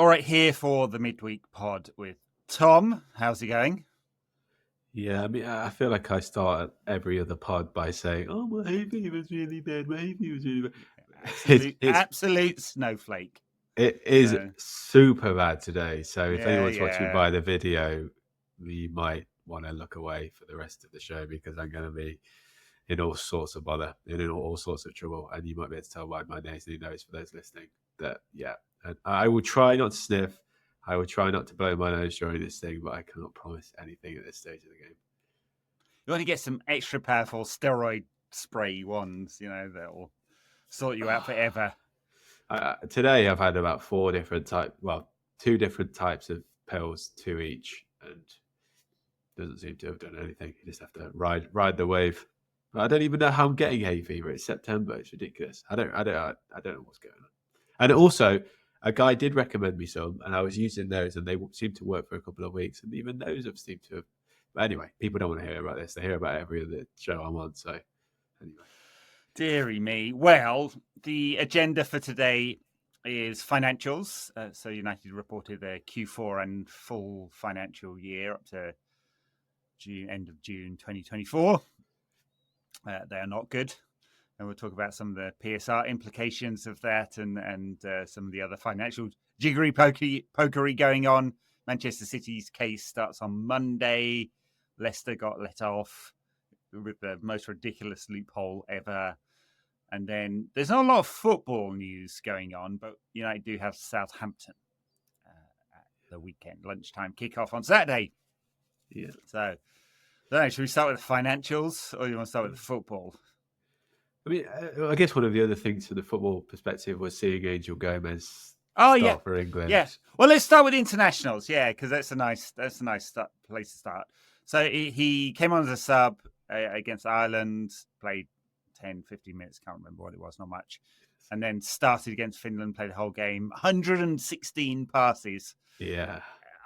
All right, here for the midweek pod with Tom. How's it going? Yeah, I mean, I feel like I start every other pod by saying, "Oh, my hay fever's really bad. My hay fever's really bad." Absolute snowflake. It is So, super bad today. So if anyone's watching yeah. by the video, you might want to look away for the rest of the show because I'm going to be in all sorts of bother, in all sorts of trouble, and you might be able to tell by my nasally nose for those listening that And I will try not to sniff. I will try not to blow my nose during this thing, but I cannot promise anything at this stage of the game. You want to get some extra powerful steroid spray ones, that'll sort you out forever. Today I've had about two different types of pills, two each, and doesn't seem to have done anything. You just have to ride the wave. But I don't even know how I'm getting hay fever. It's September. It's ridiculous. I don't know what's going on. And also, a guy did recommend me some, and I was using those, and they seemed to work for a couple of weeks, and even those have seemed to have. But anyway, people don't want to hear about this. They hear about every other show I'm on. So anyway. Deary me. Well, the agenda for today is financials. So United reported their Q4 and full financial year up to end of June 2024. They are not good. And we'll talk about some of the PSR implications of that and some of the other financial jiggery pokery going on. Manchester City's case starts on Monday. Leicester got let off with the most ridiculous loophole ever. And then there's not a lot of football news going on, but United do have Southampton at the weekend lunchtime kickoff on Saturday. Yeah. So, should we start with the financials, or do you want to start with the football? I mean, I guess one of the other things from the football perspective was seeing Angel Gomes start for England. Yeah. Well, let's start with internationals. Yeah, because that's a nice place to start. So he came on as a sub against Ireland, played 10, 15 minutes, can't remember what it was, not much. And then started against Finland, played the whole game, 116 passes. Yeah.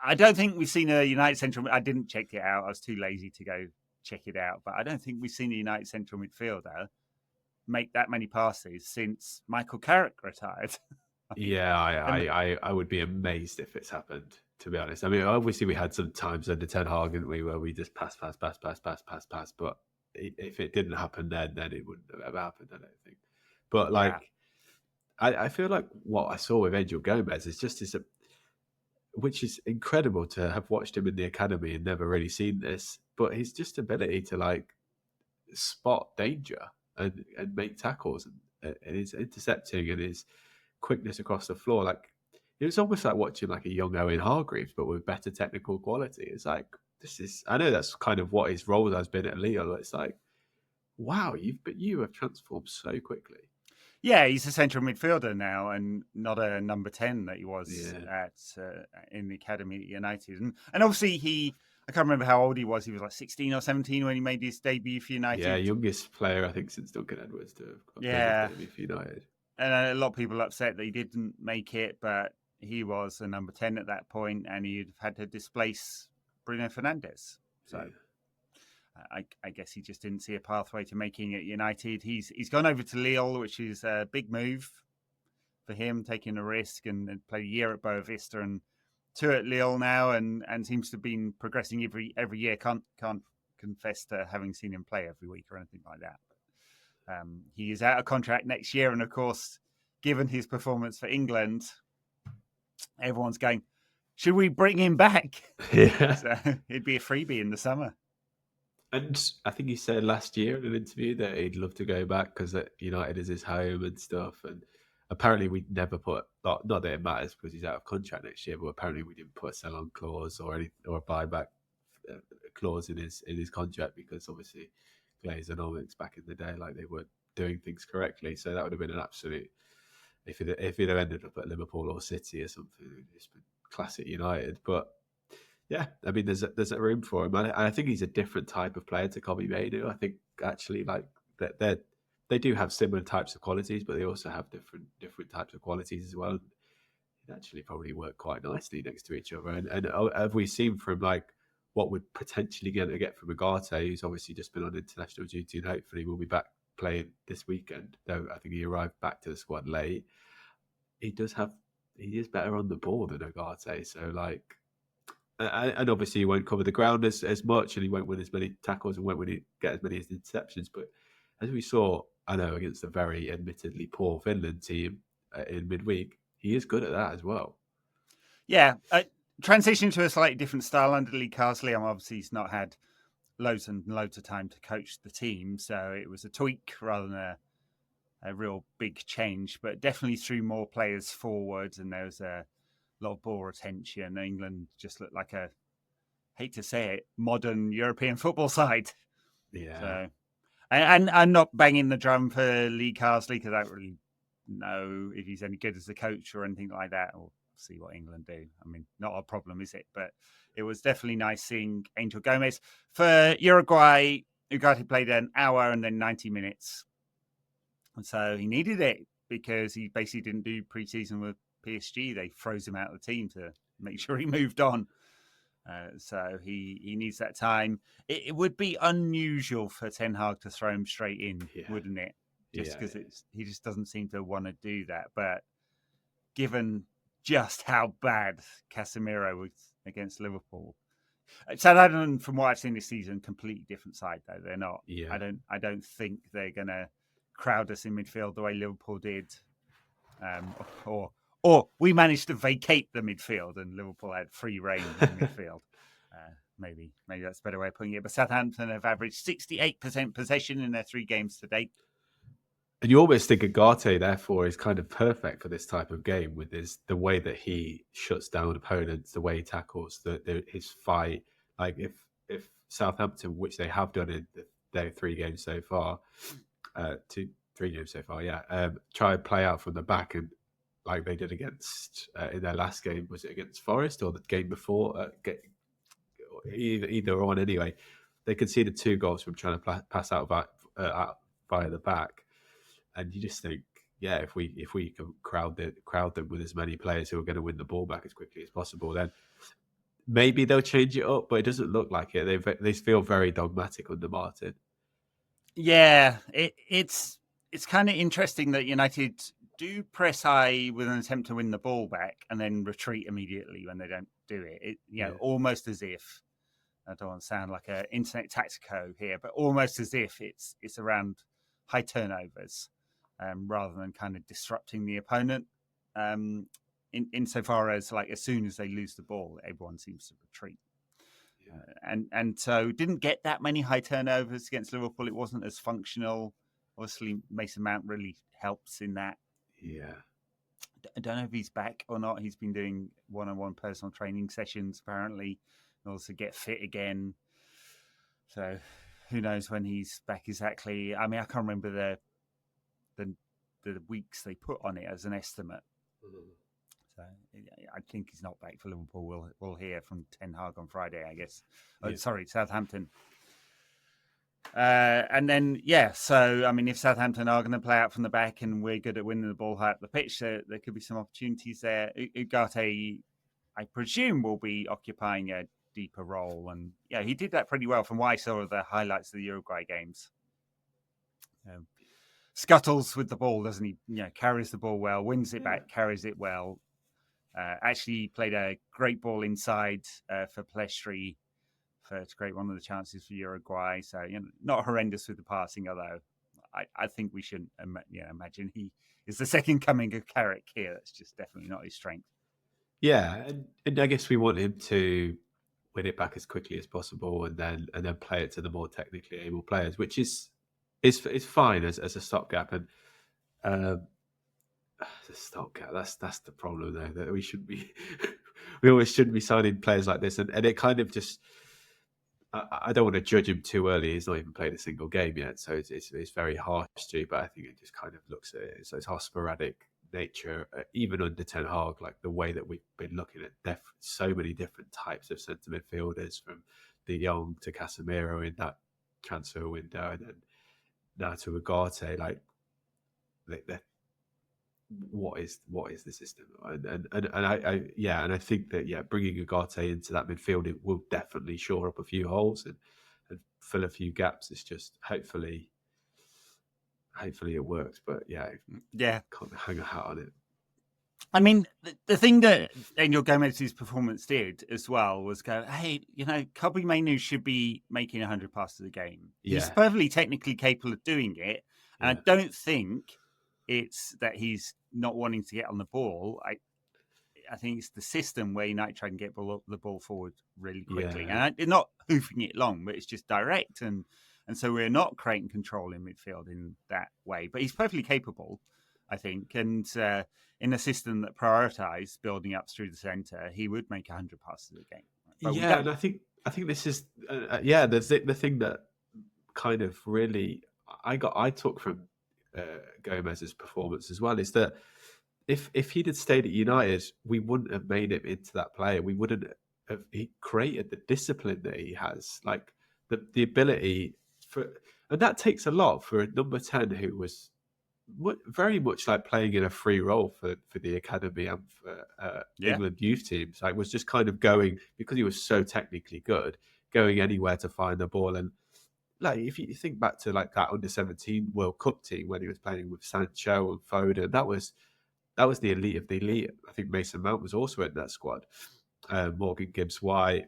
I don't think we've seen a United central. I didn't check it out. I was too lazy to go check it out. But I don't think we've seen a United central midfielder make that many passes since Michael Carrick retired. Yeah, I would be amazed if it's happened, to be honest. I mean, obviously we had some times under Ten Hag, didn't we, where we just pass. But if it didn't happen then it wouldn't have ever happened, I don't think. But I feel like what I saw with Angel Gomes is just which is incredible to have watched him in the academy and never really seen this, but his just ability to spot danger and make tackles and his intercepting and his quickness across the floor, it was almost like watching a young Owen Hargreaves but with better technical quality. It's like, I know that's kind of what his role has been at Lille. It's like, wow, you have transformed so quickly. Yeah, he's a central midfielder now and not a number 10 that he was in the academy at United. And obviously I can't remember how old he was. He was 16 or 17 when he made his debut for United. Yeah, youngest player, I think, since Duncan Edwards to have made his debut for United. And a lot of people are upset that he didn't make it, but he was a number 10 at that point, and he'd had to displace Bruno Fernandes. So I guess he just didn't see a pathway to making it United. He's gone over to Lille, which is a big move for him, taking a risk and played a year at Boa Vista and 2 at Lille now, and seems to have been progressing every year. Can't confess to having seen him play every week or anything like that. He is out of contract next year, and of course, given his performance for England, everyone's going, should we bring him back? Yeah. So it'd be a freebie in the summer. And I think he said last year in an interview that he'd love to go back because United is his home and stuff. And apparently we never put, not that it matters because he's out of contract next year, but apparently we didn't put a sell-on clause or a buyback clause in his contract because obviously Glazer back in the day, they weren't doing things correctly. So that would have been an absolute, if he'd have ended up at Liverpool or City or something, it would have just been classic United. But yeah, I mean, there's a room for him. And I think he's a different type of player to Kobe Mainoo. I think actually they do have similar types of qualities, but they also have different types of qualities as well. It actually probably work quite nicely next to each other. And have we seen from what we're potentially going to get from Ugarte, who's obviously just been on international duty and hopefully will be back playing this weekend, though I think he arrived back to the squad late. He does have he is better on the ball than Ugarte. So like, and obviously he won't cover the ground as much, and he won't win as many tackles and won't get as many interceptions. But as we saw, I know against a very admittedly poor Finland team in midweek, he is good at that as well. Yeah, transition to a slightly different style under Lee Carsley. Obviously, he's not had loads and loads of time to coach the team, so it was a tweak rather than a real big change. But definitely threw more players forward, and there was a lot of ball retention. England just looked like a, hate to say it, modern European football side. Yeah. So, and I'm not banging the drum for Lee Carsley because I don't really know if he's any good as a coach or anything like that. We'll see what England do. I mean, not a problem, is it? But it was definitely nice seeing Angel Gomes. For Uruguay, Ugarte played an hour and then 90 minutes. And so he needed it because he basically didn't do pre-season with PSG. They froze him out of the team to make sure he moved on. So he needs that time. It would be unusual for Ten Hag to throw him straight in, wouldn't it? Just because he just doesn't seem to want to do that. But given just how bad Casemiro was against Liverpool, Southampton, from what I've seen this season, completely different side though. They're not. Yeah. I don't think they're gonna crowd us in midfield the way Liverpool did, or we managed to vacate the midfield and Liverpool had free reign in midfield. Maybe that's a better way of putting it. But Southampton have averaged 68% possession in their 3 games to date. And you almost think Ugarte, therefore, is kind of perfect for this type of game with the way that he shuts down opponents, the way he tackles, his fight. Like if Southampton, which they have done in their 3 games so far, 3 games so far, try and play out from the back and like they did against in their last game, was it against Forest or the game before? Either on anyway, they conceded 2 goals from trying to pass out via the back. And you just think, if we can crowd them with as many players who are going to win the ball back as quickly as possible, then maybe they'll change it up. But it doesn't look like it. They feel very dogmatic under Martin. Yeah, it's kind of interesting that United do press high with an attempt to win the ball back and then retreat immediately when they don't do it. Almost as if, I don't want to sound like an internet tactico here, but almost as if it's around high turnovers. Rather than kind of disrupting the opponent, insofar as like as soon as they lose the ball, everyone seems to retreat. And so didn't get that many high turnovers against Liverpool. It wasn't as functional. Obviously, Mason Mount really helps in that. Yeah. I don't know if he's back or not. He's been doing one-on-one personal training sessions apparently, and also get fit again. So who knows when he's back exactly. I mean, I can't remember the weeks they put on it as an estimate. Mm-hmm. So I think he's not back for Liverpool. We'll hear from Ten Hag on Friday, I guess. Southampton. And then, so, I mean, if Southampton are going to play out from the back and we're good at winning the ball high up the pitch, there could be some opportunities there. Ugarte, I presume, will be occupying a deeper role. And, he did that pretty well from what I saw of the highlights of the Uruguay games. Scuttles with the ball, doesn't he? Carries the ball well, wins it back, carries it well. Actually played a great ball inside for Plestri to create one of the chances for Uruguay. So, not horrendous with the passing, although I think we shouldn't imagine he is the second coming of Carrick here. That's just definitely not his strength. Yeah, and I guess we want him to win it back as quickly as possible and then play it to the more technically able players, which is fine as a stopgap. And as a stopgap, that's the problem though, that we shouldn't be we always shouldn't be signing players like this, and it kind of just I don't want to judge him too early. He's not even played a single game yet, so it's very harsh to. But I think it just kind of looks at it. So it's how sporadic nature, even under Ten Hag, like the way that we've been looking at so many different types of centre midfielders, from De Jong to Casemiro in that transfer window, and then now to Ugarte, like what is the system? And I think that bringing Ugarte into that midfield, it will definitely shore up a few holes and fill a few gaps. It's just hopefully it works, but can't hang a hat on it. I mean, the thing that Angel Gomez's performance did as well was go, hey, Kobe Mainu should be making 100 passes a game. He's Yeah, perfectly technically capable of doing it. And yeah, I don't think it's that he's not wanting to get on the ball. I think it's the system where United try and get the ball forward really quickly. yeah, And it's not hoofing it long, but it's just direct. And so we're not creating control in midfield in that way. But he's perfectly capable, I think. And in a system that prioritised building up through the centre, he would make 100 passes a game. But we yeah. don't. And I think this is the thing that kind of really I took from Gomez's performance as well is that if he'd had stayed at United, we wouldn't have made him into that player. We wouldn't have he created the discipline that he has, like the ability for, and that takes a lot for a number 10 who was very much like playing in a free role for the academy and for Yeah. England youth teams. Like was just kind of going because he was so technically good, going anywhere to find the ball. And like if you think back to like that under-17 World Cup team when he was playing with Sancho and Foden, that was the elite of the elite. I think Mason Mount was also in that squad. Morgan Gibbs-White,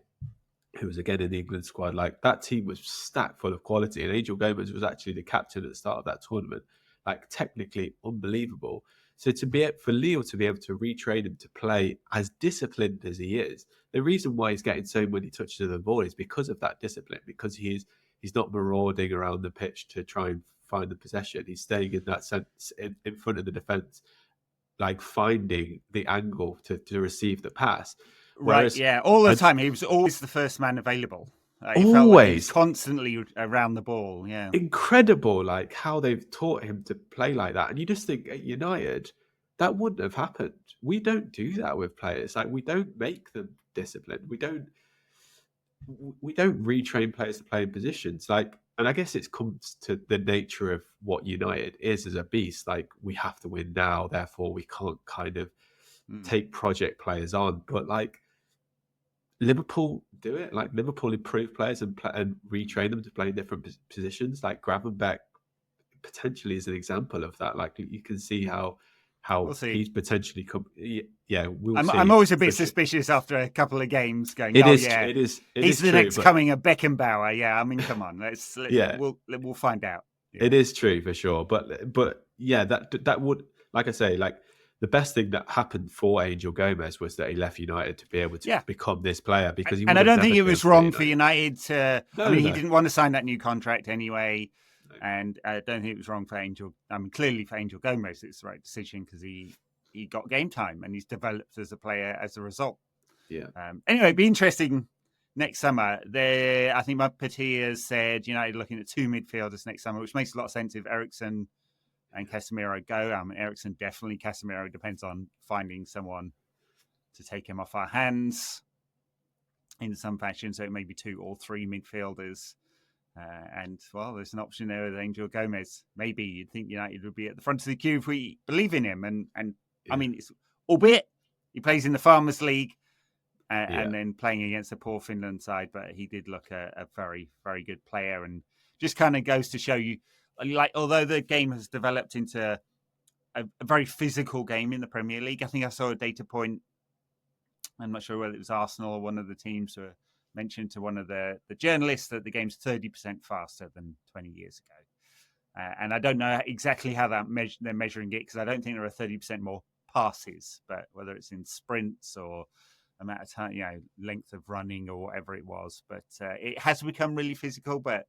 who was again in the England squad. Like that team was stacked full of quality, and Angel Gomes was actually the captain at the start of that tournament. Like technically unbelievable. So for Lille to be able to retrain him to play as disciplined as he is, the reason why he's getting so many touches of the ball is because of that discipline. Because he's not marauding around the pitch to try and find the possession. He's staying in that sense in front of the defence, like finding the angle to receive the pass. Right. Whereas Yeah. All the time. He was always the first man available. It felt like he was always constantly around the ball. Yeah. incredible, like how they've taught him to play like that. And you just think at United, that wouldn't have happened. We don't do that with players. Like we don't make them disciplined. We don't retrain players to play in positions. Like, and I guess it comes to the nature of what United is as a beast. Like we have to win now, therefore we can't kind of take project players on. But like Liverpool do it. Like Liverpool improve players and retrain them to play in different positions. Like Gravenberch potentially is an example of that. Like you can see how We'll see. he's potentially come. Yeah, we'll see. I'm always a bit sure. suspicious after a couple of games, going, It "Oh is. yeah, It is. It he's is the true. next But coming of Beckenbauer." Yeah, I mean, come on, yeah, we'll find out. Yeah. it is true for sure. But yeah, that would, like I say, like the best thing that happened for Angel Gomez was that he left United to be able to Yeah. become this player because he And would I have don't never think it been was able to wrong stay for at United to. No, I mean, he no. didn't want to sign that new contract anyway, No. and I don't think it was wrong for Angel. I mean, clearly for Angel Gomez, it's the right decision because he got game time and he's developed as a player as a result. Yeah. Anyway, it'd be interesting next summer. I think Petit has said United looking at two midfielders next summer, which makes a lot of sense if Eriksen and Casemiro go. Eriksen definitely. Casemiro depends on finding someone to take him off our hands in some fashion. So it may be two or three midfielders. And well, there's an option there with Angel Gomez. Maybe you'd think United would be at the front of the queue if we believe in him. And yeah. I mean, it's, albeit he plays in the Farmers League and then playing against a poor Finland side, but he did look a very, very good player, and just kind of goes to show you, like, although the game has developed into a very physical game in the Premier League, I think I saw a data point. I'm not sure whether it was Arsenal or one of the teams who mentioned to one of the journalists that the game's 30% faster than 20 years ago. And I don't know exactly how they're measuring it, because I don't think there are 30% more passes, but whether it's in sprints or amount of time, length of running or whatever it was. But it has become really physical. But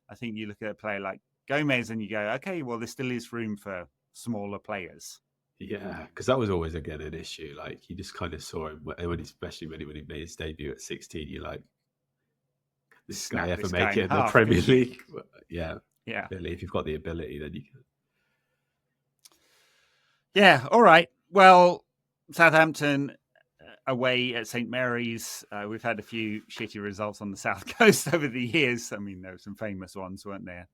I think you look at a player like Gomez and you go, okay, well, there still is room for smaller players. Yeah, because that was always, again, an issue. Like, you just kind of saw him, especially when he made his debut at 16, you're like, this guy ever make it in the Premier League? Yeah. Really, if you've got the ability, then you can. Yeah, all right. Well, Southampton away at St. Mary's. We've had a few shitty results on the South Coast over the years. I mean, there were some famous ones, weren't there?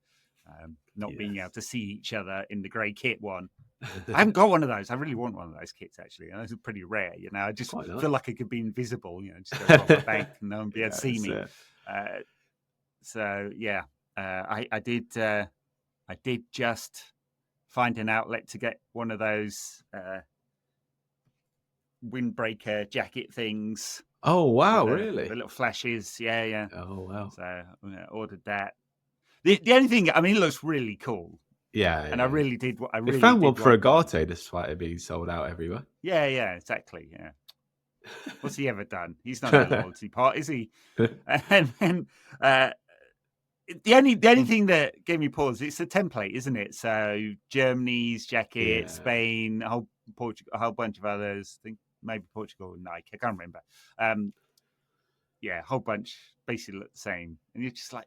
Not being able to see each other in the grey kit one. I haven't got one of those. I really want one of those kits, actually. And those are pretty rare, I just feel like I could be invisible, just go rob a bank and no one would be able to see me. So, yeah, I did just find an outlet to get one of those windbreaker jacket things. Oh wow, The really? little flashes, yeah. Oh wow. So ordered that. The only thing, I mean, it looks really cool, Yeah, and yeah. I really did. I They really found one did for want one. Agate despite it being sold out everywhere. Yeah, exactly. Yeah. What's he ever done? He's not in a loyalty part, is he? And then the only thing that gave me pause, it's a template, isn't it? So Germany's jacket, Yeah. Spain, a whole bunch of others. I think maybe Portugal and Nike. I can't remember. Yeah, a whole bunch basically look the same. And you're just like,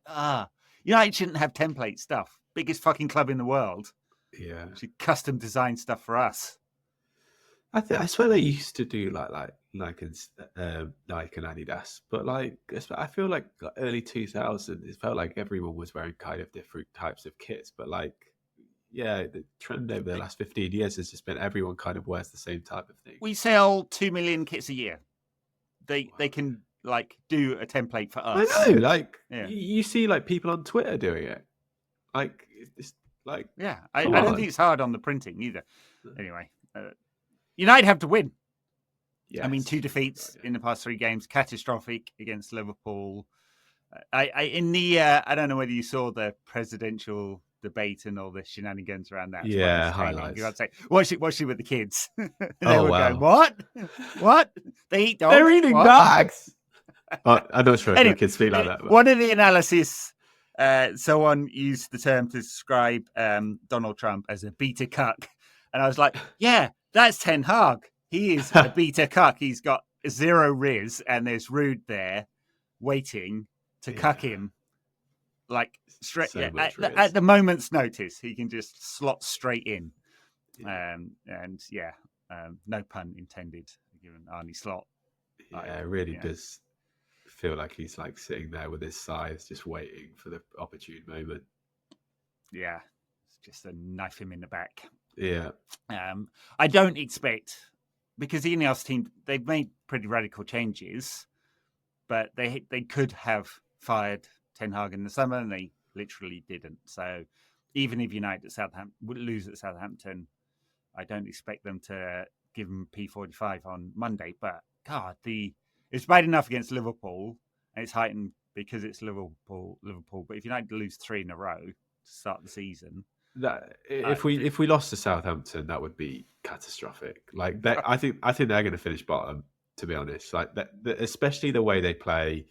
United shouldn't have template stuff. Biggest fucking club in the world. Yeah. Should custom design stuff for us. I swear they used to do like Nike and Adidas, but like I feel like early 2000s, it felt like everyone was wearing kind of different types of kits. But like, yeah, the trend over the last 15 years has just been everyone kind of wears the same type of thing. We sell 2 million kits a year. They can like do a template for us. I know, like you see like people on Twitter doing it. Like it's like I don't think it's hard on the printing either. Anyway, United have to win. Yes. I mean, 2 defeats in the past 3 games, catastrophic against Liverpool. I don't know whether you saw the presidential debate and all the shenanigans around that. Yeah, highlights. I'd say watch it with the kids. They were going, what? They eat dogs? They're eating dogs. I'm not sure if the kids speak like that. But. One of the analysis, someone used the term to describe Donald Trump as a beta cuck. And I was like, yeah, that's Ten Hag. He is a beta cuck. He's got 0 riz, and there's Rude there waiting to cuck him. Like, straight at the moment's notice, he can just slot straight in. Yeah. No pun intended, given Arnie Slot. Yeah, it really does feel like he's like sitting there with his size, just waiting for the opportune moment. Yeah, it's just a knife him in the back. Yeah. I don't expect, because the Ineos team, they've made pretty radical changes, but they could have fired Ten Hag in the summer, and they literally didn't. So even if United would lose at Southampton, I don't expect them to give them P45 on Monday. But God, it's bad enough against Liverpool, and it's heightened because it's Liverpool. But if United lose 3 in a row to start the season, if we lost to Southampton, that would be catastrophic. Like I think they're going to finish bottom. To be honest, like especially the way they play,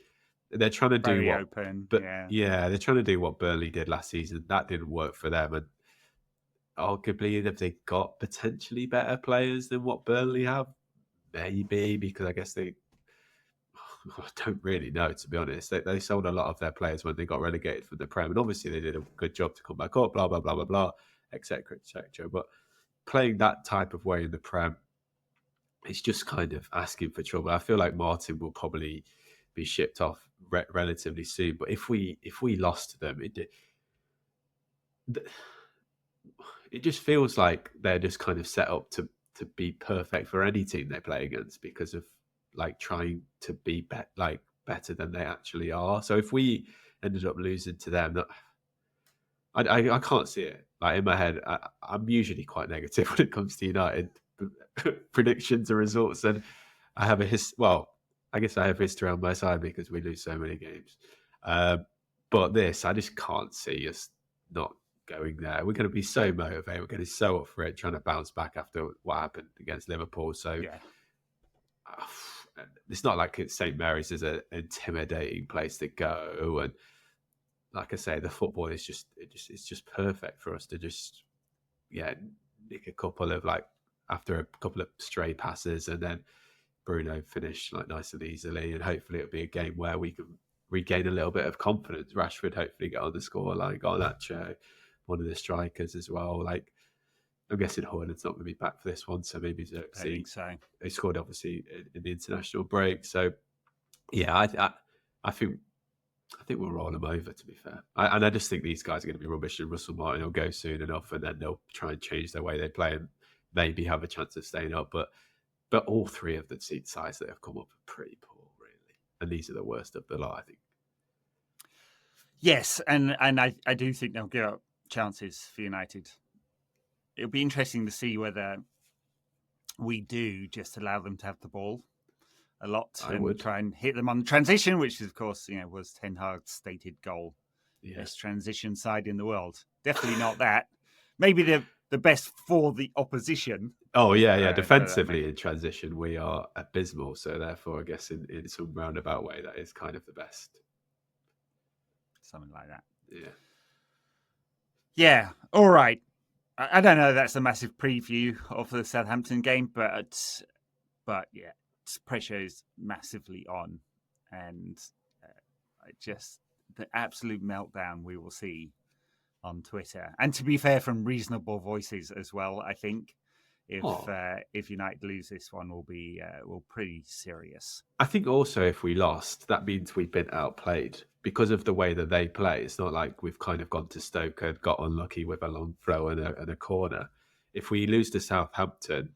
they're trying to do what open, but they're trying to do what Burnley did last season. That didn't work for them, and arguably, if they got potentially better players than what Burnley have, maybe, because I guess I don't really know, to be honest. They sold a lot of their players when they got relegated from the Prem, and obviously they did a good job to come back up, blah, blah, blah, blah, blah, etc., etc. But playing that type of way in the Prem, it's just kind of asking for trouble. I feel like Martin will probably be shipped off relatively soon. But if we lost to them, it just feels like they're just kind of set up to be perfect for any team they play against because of like trying to be better than they actually are. So if we ended up losing to them, I can't see it. Like in my head, I'm usually quite negative when it comes to United predictions and results, and I have I guess I have history on my side because we lose so many games. But this, I just can't see us not going there. We're going to be so motivated. We're going to be so up for it, trying to bounce back after what happened against Liverpool. So it's not like St. Mary's is an intimidating place to go. And like I say, the football is it's just perfect for us to just nick a couple of after a couple of stray passes, and then Bruno finish nice and easily, and hopefully it'll be a game where we can regain a little bit of confidence. Rashford hopefully get on the scoreline, Garnacho, one of the strikers as well. Like I'm guessing Højlund's not going to be back for this one, so maybe Xerxes. He scored obviously in the international break, so yeah, I think we'll roll them over, to be fair. And I just think these guys are going to be rubbish, and Russell Martin will go soon enough, and then they'll try and change their way they play and maybe have a chance of staying up. But all 3 of the seat sides that have come up are pretty poor, really. And these are the worst of the lot, I think. Yes, and I do think they'll give up chances for United. It'll be interesting to see whether we do just allow them to have the ball a lot I and would. try and hit them on the transition, which of course, was Ten Hag's stated goal. Yeah. Best transition side in the world. Definitely not that. Maybe the best for the opposition. Oh yeah. But Defensively in transition, we are abysmal. So therefore, I guess in some roundabout way, that is kind of the best. Something like that. Yeah. Yeah. All right. I don't know. That's a massive preview of the Southampton game, but yeah, pressure is massively on, and just the absolute meltdown we will see on Twitter. And to be fair, from reasonable voices as well, I think if United lose this one, will be pretty serious. I think also if we lost, that means we've been outplayed because of the way that they play. It's not like we've kind of gone to Stoke and got unlucky with a long throw and a corner. If we lose to Southampton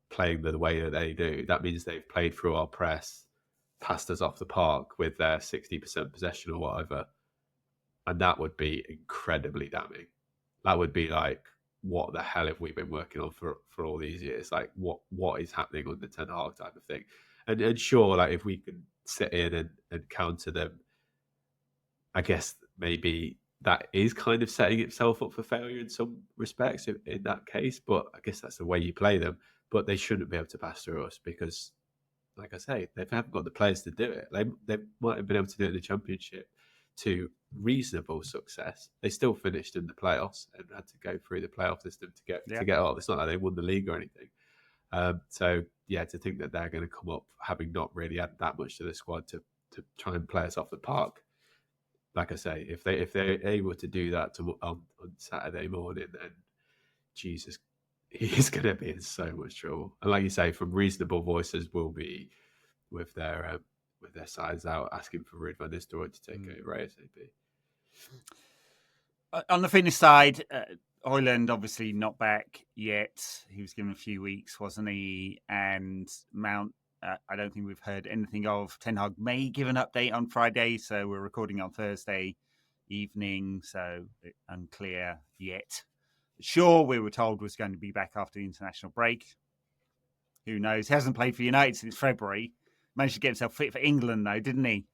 playing the way that they do, that means they've played through our press, passed us off the park with their 60% possession or whatever. And that would be incredibly damning. That would be like, what the hell have we been working on for all these years? Like, what is happening on the Ten Hag type of thing? And sure, like if we can sit in and counter them, I guess maybe that is kind of setting itself up for failure in some respects in that case. But I guess that's the way you play them. But they shouldn't be able to pass through us because, like I say, they haven't got the players to do it. They might have been able to do it in the Championship to reasonable success. They still finished in the playoffs and had to go through the playoff system to get up. It's not like they won the league or anything. So yeah, to think that they're going to come up having not really had that much to the squad to try and play us off the park. Like I say, if they're able to do that on Saturday morning, then Jesus, he's going to be in so much trouble. And like you say, from reasonable voices will be with their sides out asking for Ruud van Nistelrooy to take over ASAP. On the fitness side, Højlund obviously not back yet. He was given a few weeks, wasn't he? And Mount, I don't think we've heard anything of. Ten Hag may give an update on Friday, so we're recording on Thursday evening, so unclear yet. Sure, we were told was going to be back after the international break. Who knows? He hasn't played for United since February. Managed to get himself fit for England, though, didn't he?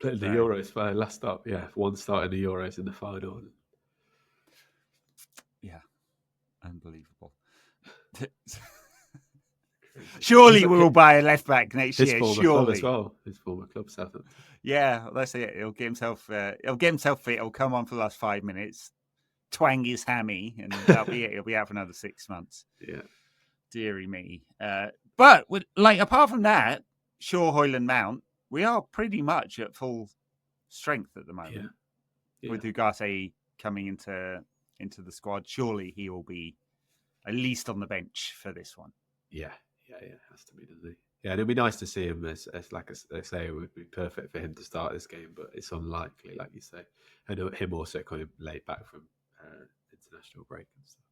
Played the Euros last start. Yeah, one start in the Euros in the final. Yeah, unbelievable. Surely we will buy a left back next year. His former club as well. His former club, Southampton. Yeah, that's it. He'll get himself fit. He'll come on for the last 5 minutes, twang his hammy, and that'll be it. He'll be out for another 6 months. Yeah, dearie me. But apart from that, Shaw, Højlund, Mount, we are pretty much at full strength at the moment. Yeah. With Ugarte coming into the squad, surely he will be at least on the bench for this one. Yeah, has to be, doesn't he? Yeah, it'd be nice to see him as like they say, it would be perfect for him to start this game, but it's unlikely, like you say. And him also kind of laid back from international break and stuff.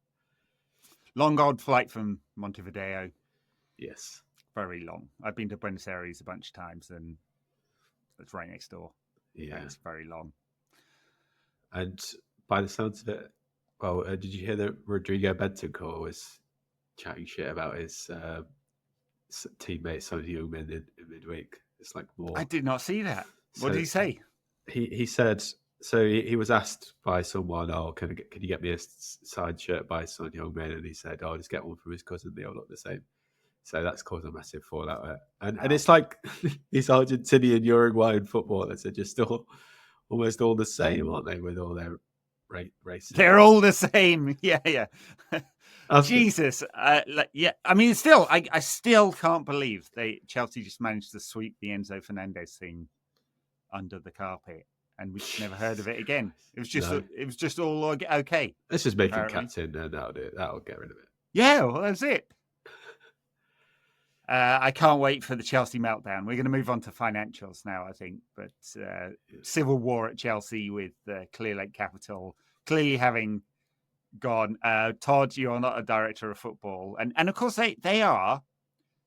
Long old flight from Montevideo. Yes. Very long. I've been to Buenos Aires a bunch of times and it's right next door. Yeah. It's very long. And by the sounds of it, well, did you hear that Rodrigo Bentancur was chatting shit about his teammate Son Heung-min in midweek? It's like more. I did not see that. What did he say? He said, so he was asked by someone, can you get me a signed shirt by Son Heung-min? And he said, just get one from his cousin. They all look the same. So that's caused a massive fallout. And it's like these Argentinian, Uruguayan footballers are just still almost all the same, aren't they, with all their races? They're all the same. Yeah. Jesus. Yeah. I mean, still, I still can't believe Chelsea just managed to sweep the Enzo Fernandez thing under the carpet. And we just never heard of it again. It was just all okay. Let's just make him captain, and that'll do it. That'll get rid of it. Yeah, well, that's it. I can't wait for the Chelsea meltdown. We're going to move on to financials now, I think. But civil war at Chelsea with Clear Lake Capital clearly having gone. Todd, you're not a director of football, and of course they are.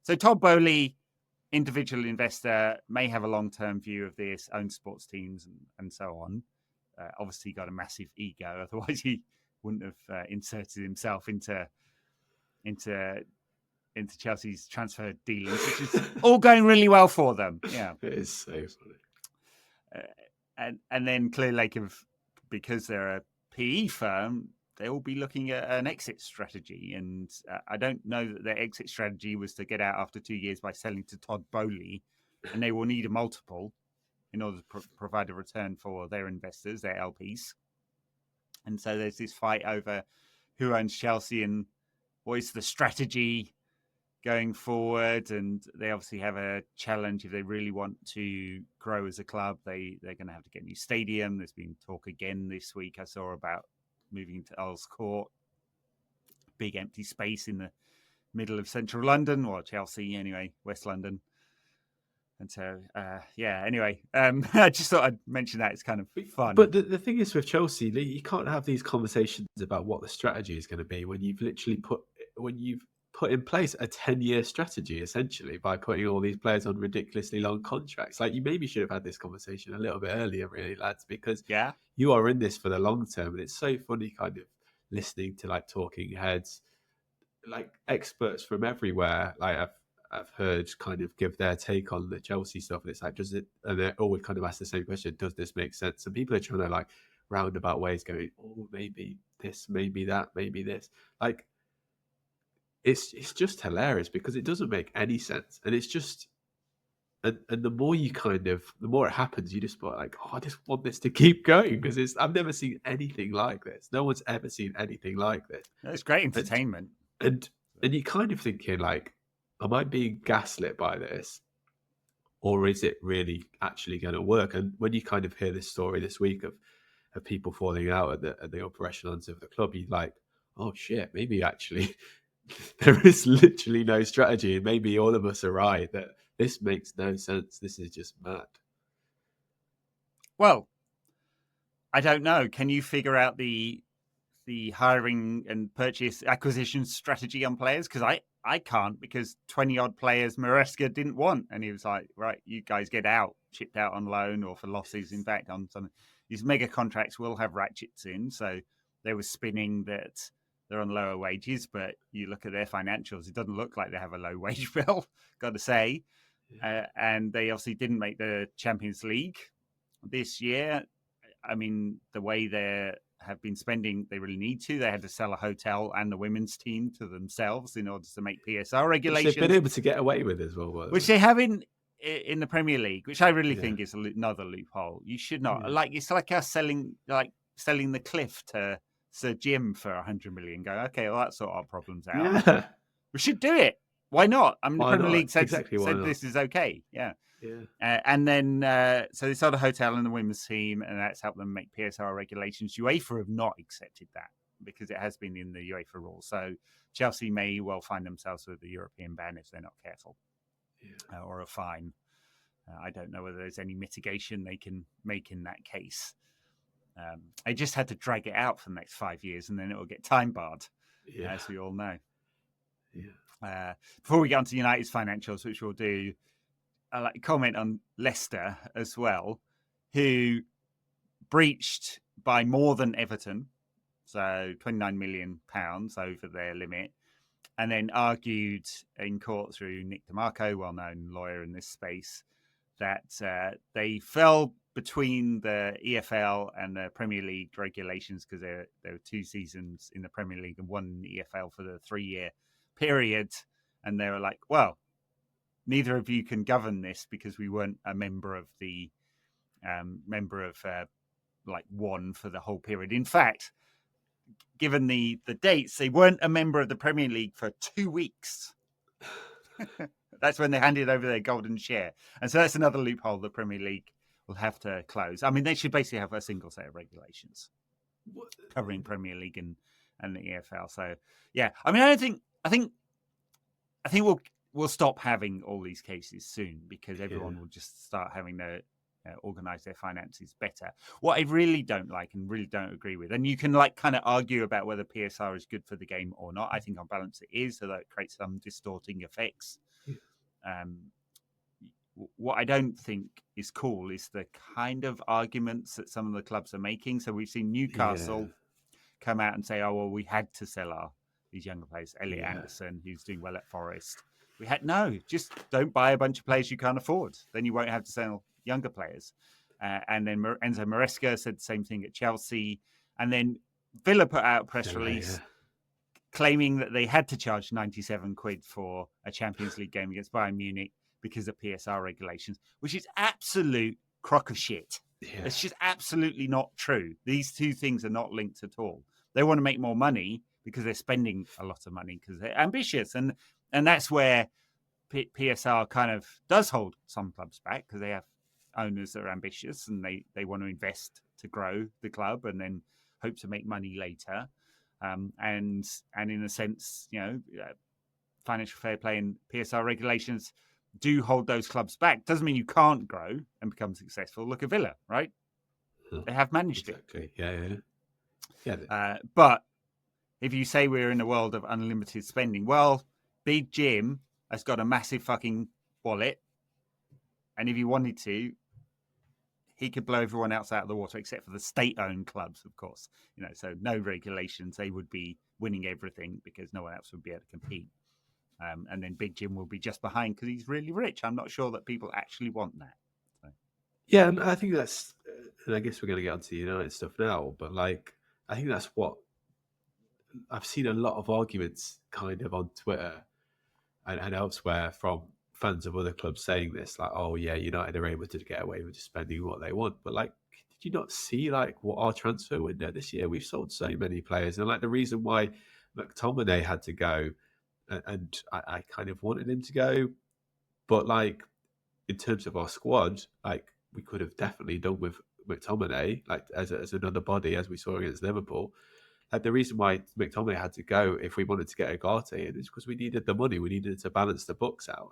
So Todd Bowley, individual investor, may have a long-term view of this, own sports teams and so on. Obviously got a massive ego, otherwise he wouldn't have inserted himself into into Chelsea's transfer dealings, which is all going really well for them. Yeah, it is so funny. And then Clear Lake because they're a PE firm, they'll be looking at an exit strategy. And I don't know that their exit strategy was to get out after 2 years by selling to Todd Bowley, and they will need a multiple in order to provide a return for their investors, their LPs. And so there's this fight over who owns Chelsea and what is the strategy going forward. And they obviously have a challenge if they really want to grow as a club. They're going to have to get a new stadium. There's been talk again this week I saw about moving to Earls Court, big empty space in the middle of central London, or Chelsea anyway, West London. And so, anyway, I just thought I'd mention that. It's kind of fun. But the thing is with Chelsea, you can't have these conversations about what the strategy is going to be when you've literally put in place a 10-year strategy, essentially, by putting all these players on ridiculously long contracts. Like, you maybe should have had this conversation a little bit earlier, really, lads, because you are in this for the long term. And it's so funny kind of listening to like talking heads, like experts from everywhere. Like I've heard kind of give their take on the Chelsea stuff, and it's like, and they always kind of ask the same question: does this make sense? And people are trying to like roundabout ways, going, oh, maybe this, maybe that, maybe this. Like, it's just hilarious because it doesn't make any sense, and it's just, and the more the more it happens, you just like, oh, I just want this to keep going because I've never seen anything like this. No one's ever seen anything like this. It's great entertainment, and you kind of thinking like, am I being gaslit by this, or is it really actually going to work? And when you kind of hear this story this week of people falling out at the upper echelons of the club, you're like, oh shit, maybe actually there is literally no strategy, and maybe all of us are right that this makes no sense. This is just mad. Well, I don't know. Can you figure out the hiring and purchase acquisition strategy on players? Because I can't, because 20 odd players Maresca didn't want, and he was like, right, you guys get out, shipped out on loan or for losses. In fact, on some these mega contracts will have ratchets in, so they were spinning that they're on lower wages, but you look at their financials, it doesn't look like they have a low wage bill, got to say. And they obviously didn't make the Champions League this year. I mean, the way they have been spending, they really need to. They had to sell a hotel and the women's team to themselves in order to make PSR regulations. Which they've been able to get away with as well. Which they have in the Premier League, which I really think is another loophole. You should not like. It's like us selling the Cliff to Sir Jim for 100 million. Go, okay, well, that sort our problems out. Yeah. We should do it. Why not? I mean, the Premier League said this is okay. Yeah. And then, so they sold a hotel and the women's team, and that's helped them make PSR regulations. UEFA have not accepted that because it has been in the UEFA rules. So Chelsea may well find themselves with a European ban if they're not careful, or a fine. I don't know whether there's any mitigation they can make in that case. They just had to drag it out for the next 5 years, and then it will get time barred, as we all know. Before we get on to United's financials, which we'll do, I'd like to comment on Leicester as well, who breached by more than Everton, so £29 million over their limit, and then argued in court through Nick DeMarco, well-known lawyer in this space, that they fell between the EFL and the Premier League regulations because there were 2 seasons in the Premier League and 1 in the EFL for the 3-year period. And they were like, well, neither of you can govern this because we weren't a member of the one for the whole period. In fact, given the dates, they weren't a member of the Premier League for 2 weeks. That's when they handed over their golden share. And so that's another loophole the Premier League will have to close. I mean, they should basically have a single set of regulations covering Premier League and the EFL. So, yeah, I mean, I think we'll stop having all these cases soon because everyone will just start having to organize their finances better. What I really don't like and really don't agree with, and you can kind of argue about whether PSR is good for the game or not. I think on balance it is, so that it creates some distorting effects. What I don't think is cool is the kind of arguments that some of the clubs are making. So we've seen Newcastle come out and say, oh, well, we had to sell our these younger players. Elliot Yeah. Anderson, who's doing well at Forest. We had just don't buy a bunch of players you can't afford. Then you won't have to sell younger players. And then Enzo Maresca said the same thing at Chelsea. And then Villa put out a press release claiming that they had to charge 97 quid for a Champions League game against Bayern Munich because of PSR regulations, which is absolute crock of shit. Yeah. It's just absolutely not true. These two things are not linked at all. They want to make more money because they're spending a lot of money because they're ambitious. And that's where PSR kind of does hold some clubs back because they have owners that are ambitious and they want to invest to grow the club and then hope to make money later. And in a sense, financial fair play and PSR regulations do hold those clubs back. Doesn't mean you can't grow and become successful. Look at Villa, right? They have managed it. Yeah. But if you say we're in a world of unlimited spending, well, Big Jim has got a massive fucking wallet. And if he wanted to, he could blow everyone else out of the water, except for the state-owned clubs, of course. So no regulations. They would be winning everything because no one else would be able to compete. And then Big Jim will be just behind because he's really rich. I'm not sure that people actually want that. So. Yeah, and I think that's, and I guess we're going to get onto the United stuff now, but I think that's what I've seen a lot of arguments kind of on Twitter and elsewhere from fans of other clubs saying this, like, oh yeah, United are able to get away with just spending what they want. But did you not see what our transfer window this year? We've sold so many players, and the reason why McTominay had to go, and I kind of wanted him to go, but in terms of our squad, we could have definitely done with McTominay, as another body, as we saw against Liverpool. The reason why McTominay had to go if we wanted to get Ugarte in is because we needed the money. We needed to balance the books out.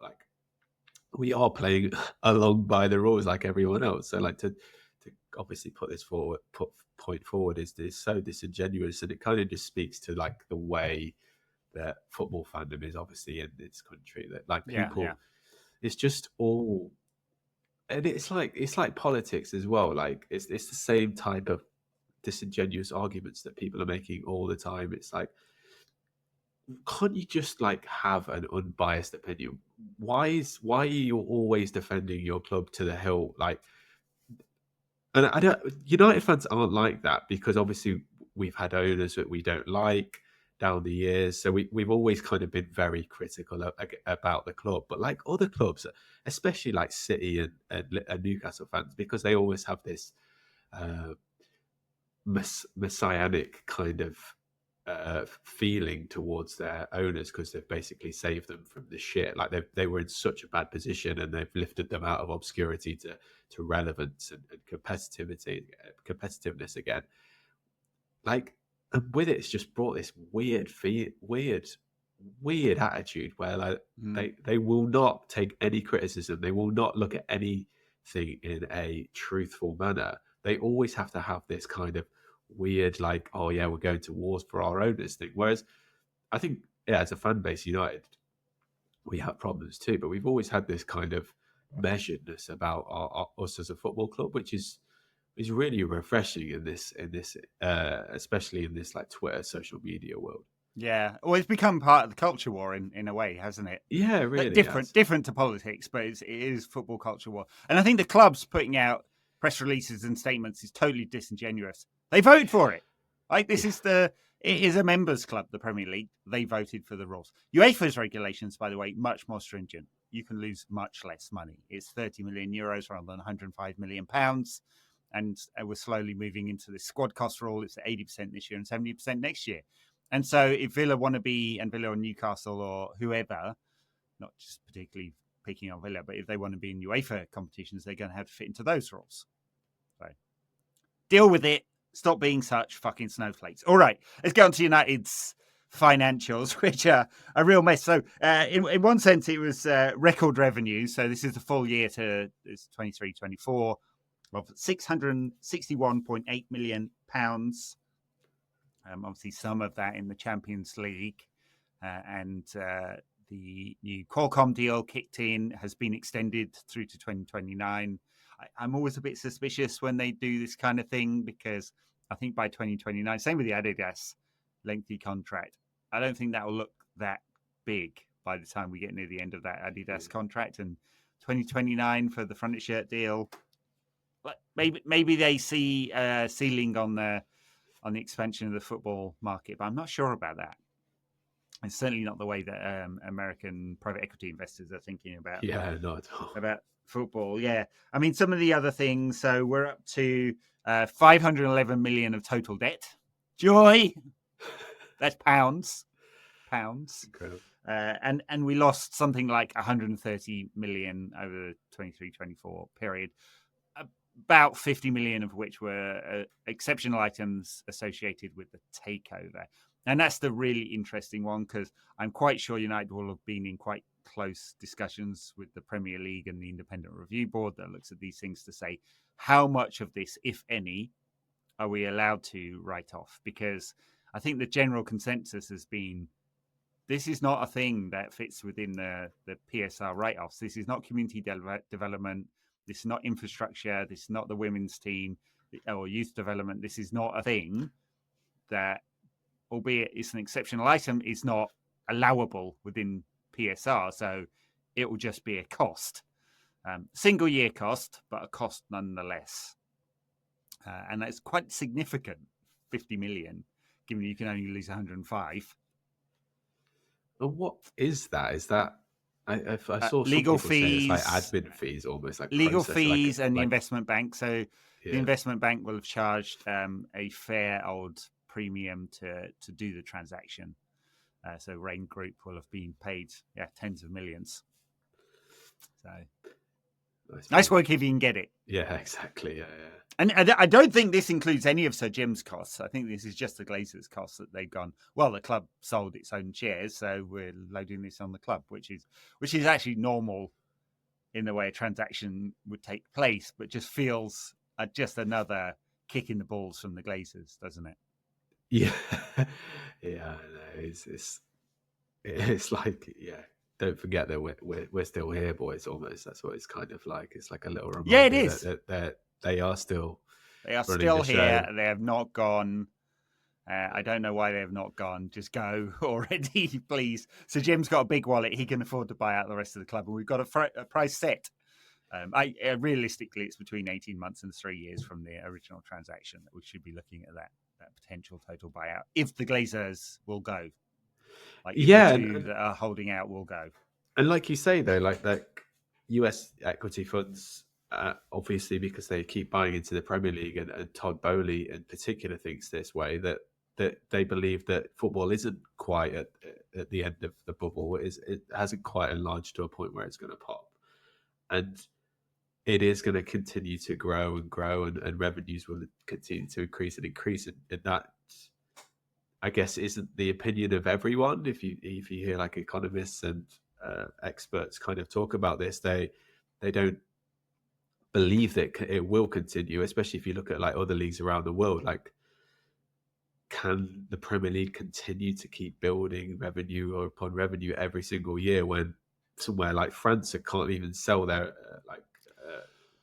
We are playing along by the rules like everyone else. So to obviously put point forward is so disingenuous, and it kind of just speaks to the way that football fandom is obviously in this country. That people, it's just all, and it's like politics as well. It's the same type of disingenuous arguments that people are making all the time. It's can't you just have an unbiased opinion? Why are you always defending your club to the hill? And I don't. United fans aren't like that because obviously we've had owners that we don't like down the years, so we've always kind of been very critical about the club. But other clubs, especially City and Newcastle fans, because they always have this messianic kind of feeling towards their owners because they've basically saved them from the shit. They were in such a bad position and they've lifted them out of obscurity to relevance and competitiveness again. And with it, it's just brought this weird attitude where they will not take any criticism. They will not look at anything in a truthful manner. They always have to have this kind of weird, oh yeah, we're going to wars for our owners thing. Whereas I think, as a fan base, United, we have problems too, but we've always had this kind of measuredness about us as a football club, which is really refreshing in this especially in this Twitter social media world. Yeah, well, it's become part of the culture war in a way, hasn't it? Yeah, really. Different to politics, but it is football culture war. And I think the clubs putting out press releases and statements is totally disingenuous. They voted for it. It is a members club, the Premier League. They voted for the rules. UEFA's regulations, by the way, much more stringent. You can lose much less money. It's 30 million euros rather than 105 million pounds. And we're slowly moving into this squad cost rule. It's 80% this year and 70% next year. And so if Villa want to be, and Villa or Newcastle or whoever, not just particularly picking on Villa, but if they want to be in UEFA competitions, they're going to have to fit into those rules. So deal with it. Stop being such fucking snowflakes. All right, let's get on to United's financials, which are a real mess. So in one sense, it was record revenue. So this is the full year to 23-24 of £661.8 million. Obviously, some of that in the Champions League. And the new Qualcomm deal kicked in, has been extended through to 2029. I'm always a bit suspicious when they do this kind of thing because I think by 2029, same with the Adidas lengthy contract, I don't think that will look that big by the time we get near the end of that Adidas contract, and 2029 for the fronted shirt deal. But maybe they see a ceiling on the expansion of the football market, but I'm not sure about that. It's certainly not the way that American private equity investors are thinking about. Yeah, not at all. About football. Yeah, I mean, some of the other things. So we're up to 511 million of total debt. Joy. That's pounds. Incredible. And we lost something like 130 million over the 23-24 period. About 50 million of which were exceptional items associated with the takeover. And that's the really interesting one, because I'm quite sure United will have been in quite close discussions with the Premier League and the Independent Review Board that looks at these things to say, how much of this, if any, are we allowed to write off? Because I think the general consensus has been, this is not a thing that fits within the PSR write-offs. This is not community development. This is not infrastructure. This is not the women's team or youth development. This is not a thing that, albeit it's an exceptional item, is not allowable within PSR. So it will just be a cost. Single year cost, but a cost nonetheless. And that's quite significant, 50 million, given you can only lose 105. And what is that? Is that I saw legal some people fees, say it's like admin fees, almost like legal process, fees, like, and the like, investment bank. So yeah. the investment bank will have charged a fair old premium to do the transaction. So Rain Group will have been paid tens of millions. So nice work if you can get it. Yeah, exactly. Yeah. And I don't think this includes any of Sir Jim's costs. I think this is just the Glazers' costs that they've gone, well, the club sold its own shares, so we're loading this on the club, which is actually normal in the way a transaction would take place, but just feels just another kick in the balls from the Glazers, doesn't it? Yeah. Yeah, it's like, yeah, don't forget that we're still here, boys. Almost, that's what it's kind of like. It's like a little reminder. Yeah, it is. That they are still here. They have not gone. I don't know why they have not gone. Just go already, please. So Jim's got a big wallet. He can afford to buy out the rest of the club, and we've got a price set. Realistically, it's between 18 months and 3 years from the original transaction that we should be looking at that potential total buyout, if the Glazers will go. Like, if the two that are holding out will go. And like you say, though, like US equity funds, obviously, because they keep buying into the Premier League, and Todd Bowley in particular thinks this way, that they believe that football isn't quite at the end of the bubble. It hasn't quite enlarged to a point where it's going to pop. And it is going to continue to grow and grow, and revenues will continue to increase and increase. And that, I guess, isn't the opinion of everyone. If you hear like economists and experts kind of talk about this, they don't believe that it will continue, especially if you look at like other leagues around the world. Like, can the Premier League continue to keep building revenue or upon revenue every single year when somewhere like France can't even sell their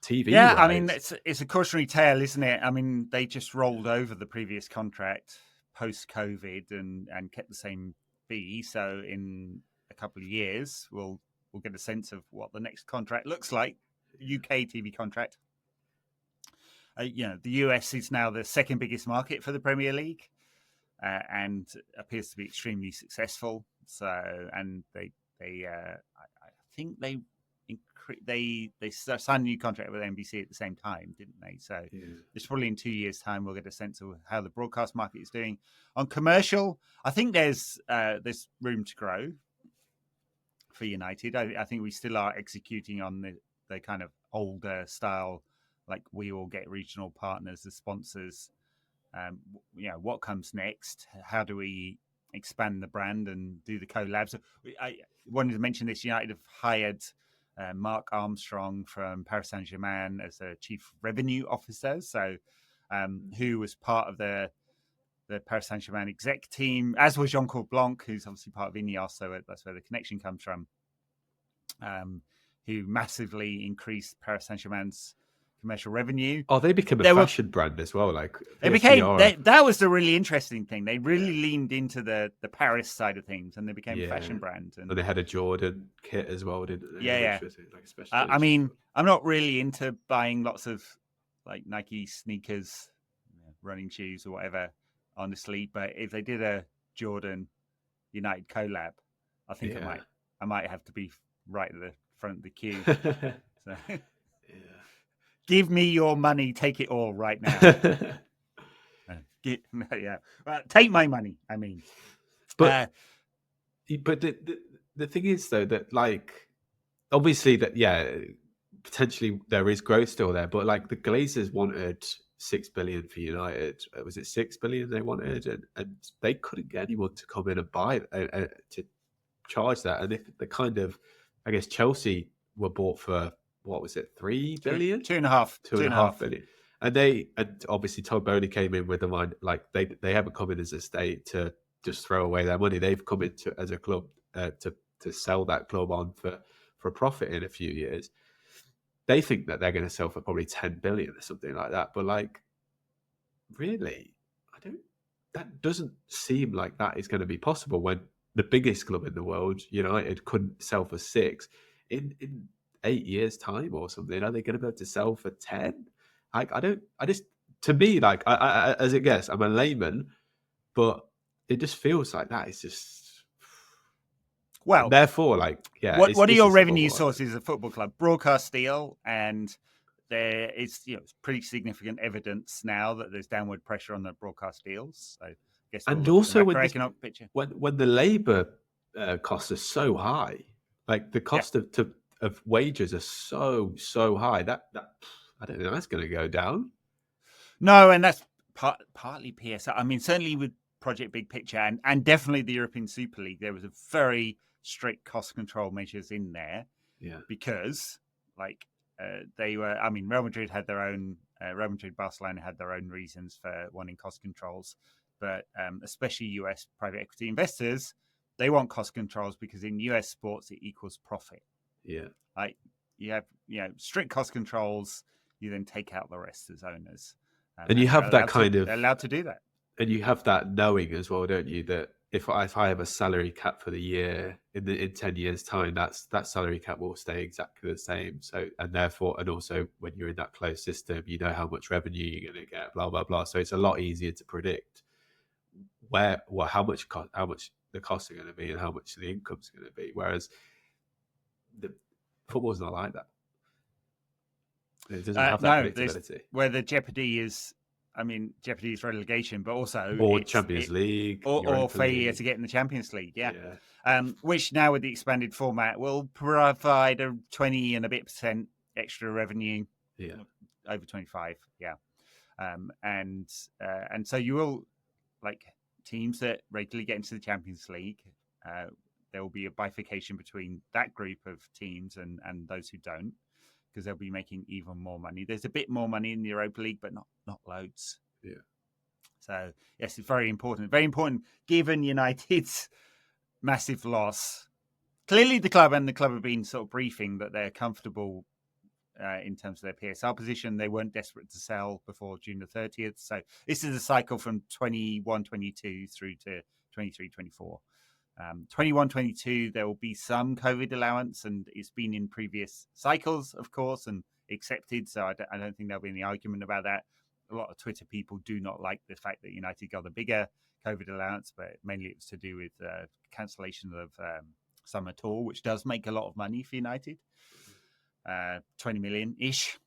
TV? Yeah, rights? I mean, it's a cautionary tale, isn't it? I mean, they just rolled over the previous contract post-COVID and kept the same fee. So in a couple of years, we'll get a sense of what the next contract looks like. UK TV contract. The US is now the second biggest market for the Premier League, and appears to be extremely successful. So, and I think they signed a new contract with NBC at the same time, didn't they? So it's probably in 2 years' time we'll get a sense of how the broadcast market is doing. On commercial, I think there's room to grow for United. I think we still are executing on the kind of older style, like we all get regional partners as sponsors. What comes next? How do we expand the brand and do the collabs? I wanted to mention this. United have hired Mark Armstrong from Paris Saint-Germain as a chief revenue officer. So, who was part of the Paris Saint-Germain exec team, as was Jean-Claude Blanc, who's obviously part of Ineos. So that's where the connection comes from. Who massively increased Paris Saint-Germain's commercial revenue. Oh, they became a fashion brand as well. Like that was the really interesting thing. They really leaned into the Paris side of things, and they became a fashion brand. And they had a Jordan kit as well, didn't they? Yeah. Which was like a special I mean, I'm not really into buying lots of like Nike sneakers, running shoes or whatever, honestly. But if they did a Jordan United collab, I think I might have to be right at the front of the queue. So, give me your money, take it all right now. Take my money. I mean, but the thing is though that like obviously that potentially there is growth still there, but like the Glazers wanted 6 billion for United. Was it 6 billion they wanted, and they couldn't get anyone to come in and buy to charge that. And if the kind of, I guess Chelsea were bought for what was it, 3 billion, 2.5 billion, and obviously Todd Bowley came in with the mind like they haven't come in as a state to just throw away their money. They've come in as a club to sell that club on for a profit in a few years. They think that they're going to sell for probably 10 billion or something like that. But like, really, that doesn't seem like that is going to be possible when the biggest club in the world, United, couldn't sell for 6 in 8 years' time or something. Are they going to be able to sell for 10? Like, to me, like, I as it gets, I'm a layman, but it just feels like that is just. Well, therefore, like, what are your revenue sources as a football club? Broadcast deal, and there is pretty significant evidence now that there's downward pressure on the broadcast deals. So, I guess and also when the labour costs are so high, like the cost of wages are so high that I don't think that's going to go down. No, and that's partly PSR. I mean, certainly with Project Big Picture and definitely the European Super League, there was a very strict cost control measures in there. Yeah, because like they were. I mean, Real Madrid had their own. Real Madrid, Barcelona had their own reasons for wanting cost controls, but especially US private equity investors, they want cost controls because in US sports it equals profit. Yeah, like you have strict cost controls. You then take out the rest as owners, and you have that kind of allowed to do that. And you have that knowing as well, don't you? That if I have a salary cap for the year in 10 years' time, that salary cap will stay exactly the same. So and also when you're in that closed system, you know how much revenue you're going to get, blah blah blah. So it's a lot easier to predict how much the costs are going to be and how much the income's going to be. Whereas the football's not like that. It doesn't have that predictability. Where the jeopardy is. I mean, jeopardy is relegation, but also Champions League or failure to get in the Champions League. Yeah. Which now with the expanded format will provide a 20 and a bit % extra revenue. Yeah, over 25. Yeah, and so you will like teams that regularly get into the Champions League. There will be a bifurcation between that group of teams and those who don't. Because they'll be making even more money. There's a bit more money in the Europa League, but not loads. Yeah. So yes, it's very important. Very important given United's massive loss. Clearly, the club have been sort of briefing that they're comfortable in terms of their PSR position. They weren't desperate to sell before June the 30th. So this is a cycle from 21-22 through to 23-24. 21-22, there will be some COVID allowance, and it's been in previous cycles, of course, and accepted. So I don't think there'll be any argument about that. A lot of Twitter people do not like the fact that United got a bigger COVID allowance, but mainly it was to do with cancellation of summer tour, which does make a lot of money for United, 20 million-ish.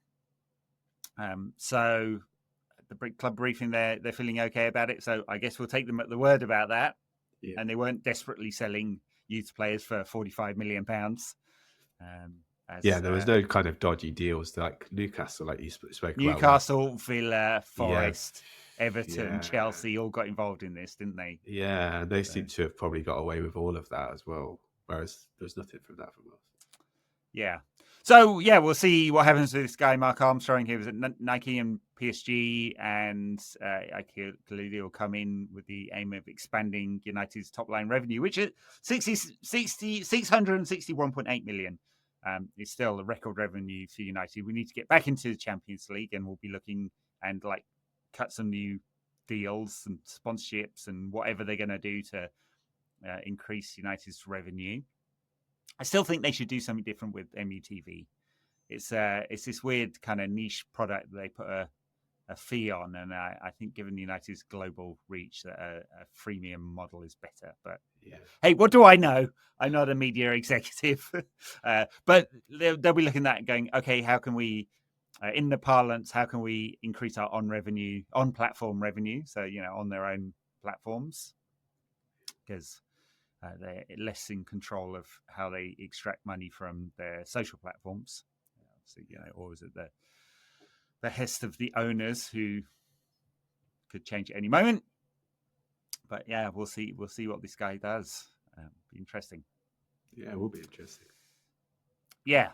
So the club briefing, they're feeling okay about it. So I guess we'll take them at the word about that. Yeah. And they weren't desperately selling youth players for £45 million. There was no kind of dodgy deals like Newcastle, like you spoke about. Newcastle, Villa, Forest, Everton, Chelsea all got involved in this, didn't they? Yeah, they seem to have probably got away with all of that as well, whereas there's nothing from that from us. Yeah. So, we'll see what happens to this guy, Mark Armstrong. He was at Nike and PSG, and clearly will come in with the aim of expanding United's top-line revenue, which is 661.8 million. it's still a record revenue for United. We need to get back into the Champions League, and we'll be looking and like cut some new deals and sponsorships and whatever they're going to do to increase United's revenue. I still think they should do something different with MUTV. It's this weird kind of niche product that they put a fee on, and I think given United's global reach, that a freemium model is better. But hey, what do I know? I'm not a media executive, but they'll be looking at that going, okay, how can we, in the parlance, how can we increase our on platform revenue? So on their own platforms, because they're less in control of how they extract money from their social platforms. So always at the behest of the owners, who could change at any moment. But yeah, we'll see what this guy does. Be interesting. Yeah, it will be interesting. Yeah,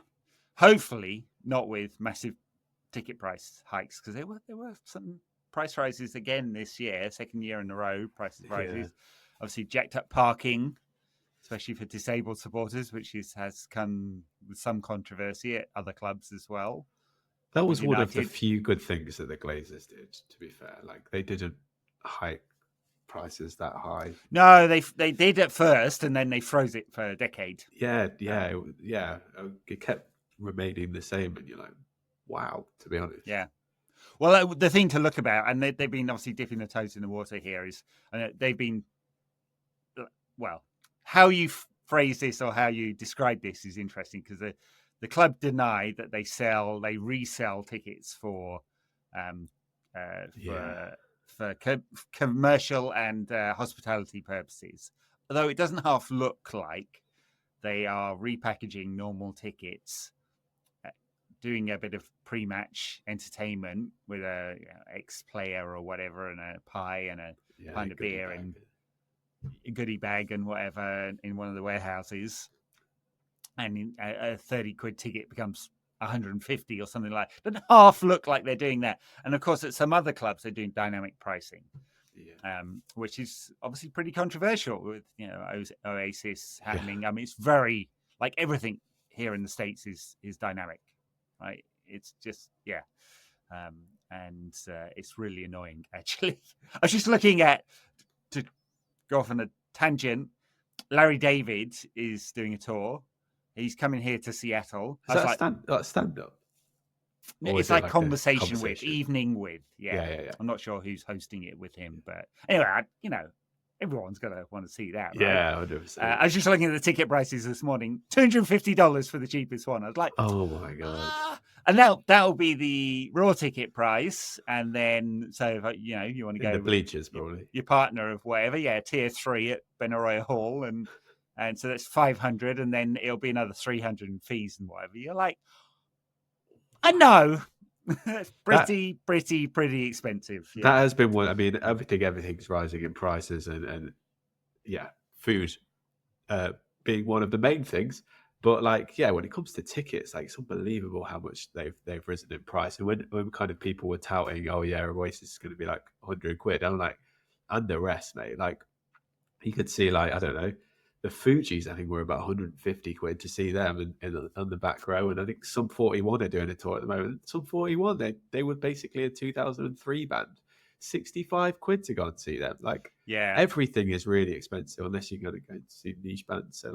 hopefully not with massive ticket price hikes, because there were some price rises again this year, second year in a row. Prices rises, obviously jacked up parking, especially for disabled supporters, which has come with some controversy at other clubs as well. That was one of the few good things that the Glazers did, to be fair. Like, they didn't hike prices that high. No, they did at first, and then they froze it for a decade. Yeah. It kept remaining the same, and you're like, wow, to be honest. Yeah. Well, the thing to look about, and they've been obviously dipping their toes in the water here, is they've been, well, how you phrase this or how you describe this is interesting, because the club deny that they resell tickets for commercial and hospitality purposes. Although it doesn't half look like they are repackaging normal tickets, doing a bit of pre-match entertainment with a ex-player or whatever, and a pie and a pint of beer and a goodie bag and whatever in one of the warehouses. And a 30 quid ticket becomes 150 or something like that. Doesn't half look like they're doing that. And of course, at some other clubs, they're doing dynamic pricing, which is obviously pretty controversial with Oasis happening. I mean, it's very, like, everything here in the States is dynamic, right? It's just and it's really annoying, actually. I was just looking at, to go off on a tangent, Larry David is doing a tour. He's coming here to Seattle. Is that stand-up? It's like conversation with, evening with. Yeah. I'm not sure who's hosting it with him, but anyway, everyone's going to want to see that, right? Yeah, 100%. I was just looking at the ticket prices this morning. $250 for the cheapest one. I was like, oh my God. And that'll be the raw ticket price. And then, so if you want to go the bleachers, probably your partner of whatever, tier 3 at Benaroya Hall, and so that's 500, and then it'll be another 300 in fees and whatever. You're like, I know. It's pretty expensive. Yeah. That has been one. I mean, everything's rising in prices, and food being one of the main things. But when it comes to tickets, it's unbelievable how much they've risen in price. And when kind of people were touting, oh yeah, Oasis is going to be like 100 quid, I'm like, and the rest, mate. Like, you could see, I don't know, the Fugees, I think, were about 150 quid to see them on the back row. And I think Sum 41 are doing a tour at the moment. Sum 41, they were basically a 2003 band. 65 quid to go and see them. Everything is really expensive unless you're going to go and see niche bands. So,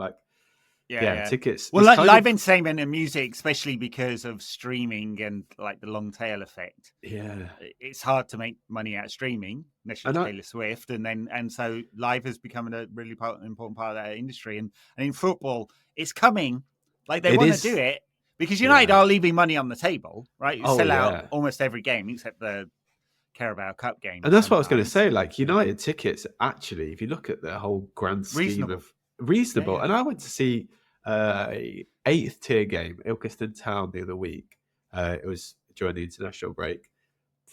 tickets. Well, live entertainment and music, especially because of streaming and the long tail effect. Yeah, it's hard to make money out of streaming, unless you're Taylor Swift, and so live has become a really important part of that industry. And in football, it's coming. They want to do it because United are leaving money on the table, right? You sell out almost every game except the Carabao Cup game. And that's what I was going to say. United tickets, actually, if you look at the whole grand scheme of reasonable. And I went to see a 8th tier game, Ilkeston Town, the other week. It was during the international break.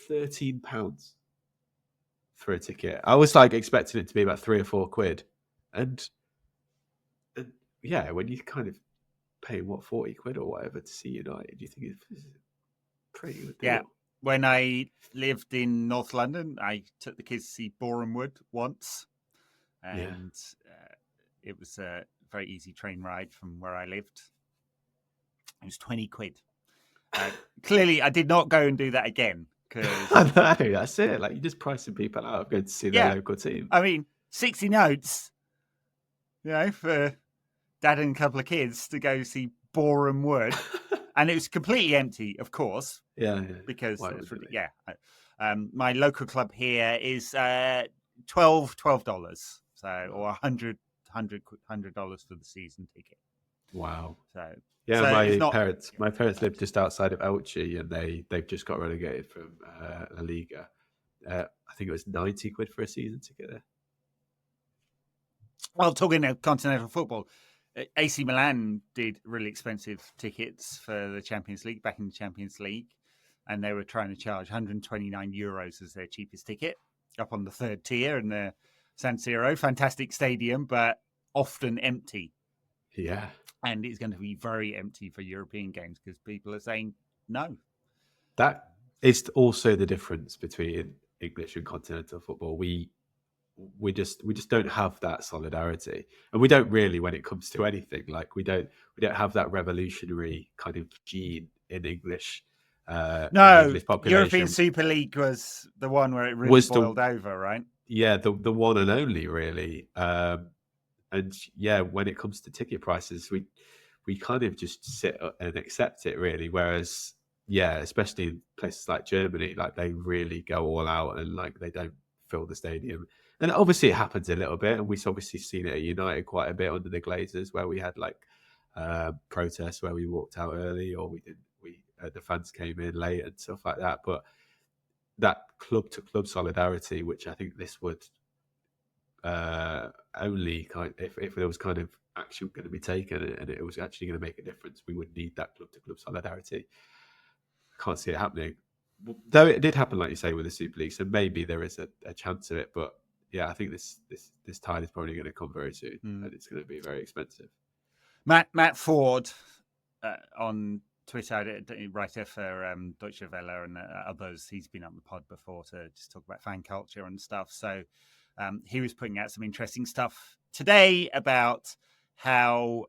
£13 for a ticket. I was expecting it to be about 3 or 4 quid, and when you kind of pay 40 quid or whatever to see United, you think it's pretty good deal. Yeah. When I lived in North London, I took the kids to see Boreham Wood once, and it was a very easy train ride from where I lived. It was 20 quid. Clearly, I did not go and do that again. I know, that's it. Like, you're just pricing people out of going to see their local team. I mean, 60 notes, for dad and a couple of kids to go see Boreham Wood. And it was completely empty, of course. Yeah. Because it's really, my local club here is $12, so or $100 for the season ticket. Wow. So my parents live just outside of Elche, and they've just got relegated from La Liga. I think it was 90 quid for a season ticket there. Well, talking of continental football, AC Milan did really expensive tickets for the Champions League, back in the Champions League, and they were trying to charge €129 as their cheapest ticket, up on the third tier in the San Siro. Fantastic stadium, but often empty. Yeah. And it's going to be very empty for European games because people are saying no. That is also the difference between English and continental football. We just don't have that solidarity, and we don't really when it comes to anything. Like we don't have that revolutionary kind of gene in English. English population. European Super League was the one where it really boiled over, right? Yeah, the one and only, really. And yeah, when it comes to ticket prices, we kind of just sit and accept it, really. Whereas, yeah, especially in places like Germany, like they really go all out and like they don't fill the stadium. And obviously it happens a little bit, and we've obviously seen it at United quite a bit under the Glazers, where we had like protests where we walked out early, or the fans came in late and stuff like that. But that club to club solidarity, which I think this would only if there was kind of action going to be taken and it was actually going to make a difference, we would need that club to club solidarity. Can't see it happening, though it did happen, like you say, with the Super League, so maybe there is a chance of it. But yeah, I think this tide is probably going to come very soon, and it's going to be very expensive. Matt Ford on Twitter, writer for Deutsche Welle and others, he's been on the pod before to just talk about fan culture and stuff. So he was putting out some interesting stuff today about how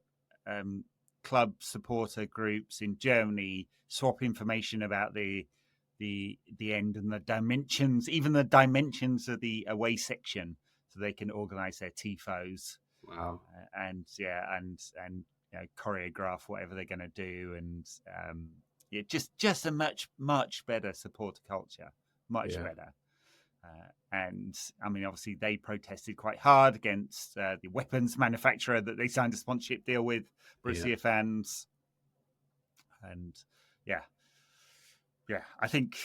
club supporter groups in Germany swap information about the end and the dimensions, even the dimensions of the away section, so they can organize their tifos. Wow. And choreograph whatever they're going to do, and just a much better supporter culture, much better. And I mean, obviously, they protested quite hard against the weapons manufacturer that they signed a sponsorship deal with, Borussia fans. And I think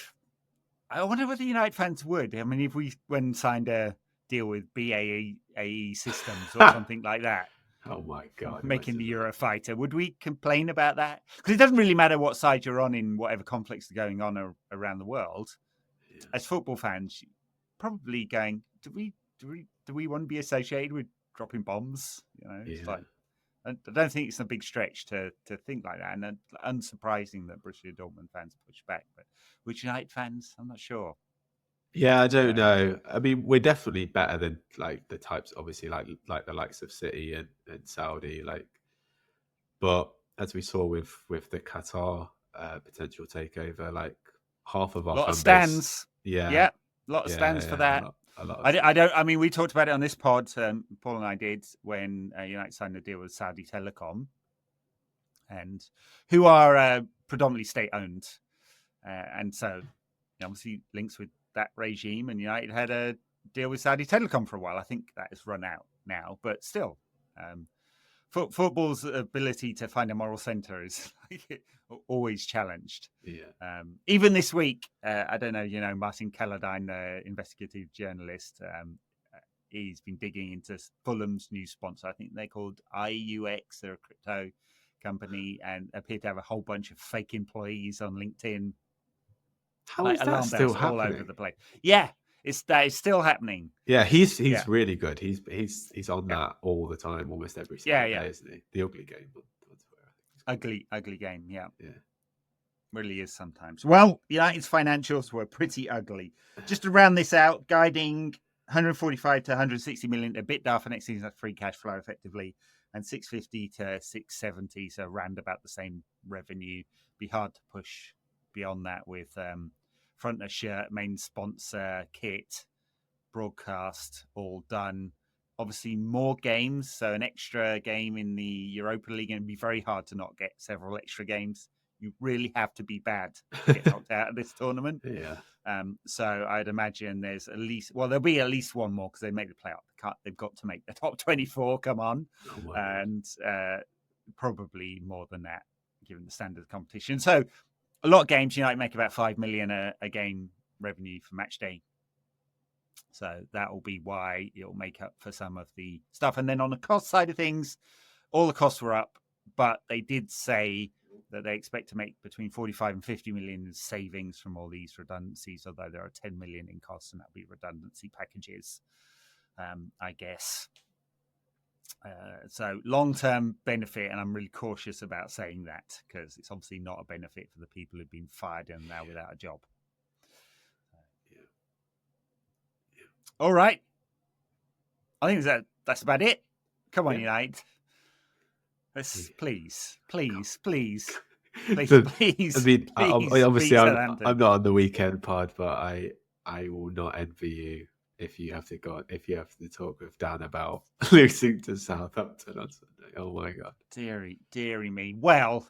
I wonder whether United fans would. I mean, if we signed a deal with BAE Systems or something like that. Oh my God! Making the Eurofighter, would we complain about that? Because it doesn't really matter what side you're on in whatever conflicts are going on around the world. Yeah. As football fans, probably going, do we want to be associated with dropping bombs? It's like, I don't think it's a big stretch to think like that, and unsurprising that Borussia Dortmund fans push back. But with United fans, I'm not sure. Yeah, I don't know. I mean, we're definitely better than like the types, obviously, like the likes of City and Saudi, but as we saw with the Qatar potential takeover, like half of our lot fan of stands, base, a lot of stands for that. A lot I don't. I mean, we talked about it on this pod. Paul and I did when United signed a deal with Saudi Telecom, and who are predominantly state owned, and so obviously links with that regime, and United had a deal with Saudi Telecom for a while. I think that has run out now, but still, football's ability to find a moral centre is always challenged. Yeah. Even this week, I don't know, Martin Kelladine, the investigative journalist, he's been digging into Fulham's new sponsor. I think they're called IUX, they're a crypto company, and appear to have a whole bunch of fake employees on LinkedIn. How is that still happening? All over the place. Yeah, that is still happening. Yeah, he's really good. He's on that all the time, almost every single day, isn't he? The ugly game. Ugly game. Yeah. Really is sometimes. Well, United's financials were pretty ugly. Just to round this out, guiding 145 to 160 million EBITDA for next season, that's free cash flow effectively, and 650 to 670, so round about the same revenue. Be hard to push beyond that with fronter shirt, main sponsor, kit, broadcast, all done. Obviously, more games, so an extra game in the Europa League, and it'd be very hard to not get several extra games. You really have to be bad to get knocked out of this tournament. Yeah. So I'd imagine there's at least, well, there'll be at least one more because they made the playoff. They've got to make the top 24. Come on, and probably more than that, given the standard of competition. So a lot of games, United make about 5 million a game revenue for match day. So that will be why it'll make up for some of the stuff. And then on the cost side of things, all the costs were up, but they did say that they expect to make between 45 and 50 million in savings from all these redundancies, although there are 10 million in costs, and that'll be redundancy packages, I guess. So long-term benefit, and I'm really cautious about saying that because it's obviously not a benefit for the people who've been fired and now without a job. All right. I think that's about it. Come on, United. Let's please. I mean, please, obviously, I'm Southampton. not on the weekend pod, but I will not envy you if you have to talk with Dan about losing to Southampton on Sunday. Oh my God, dearie me. Well,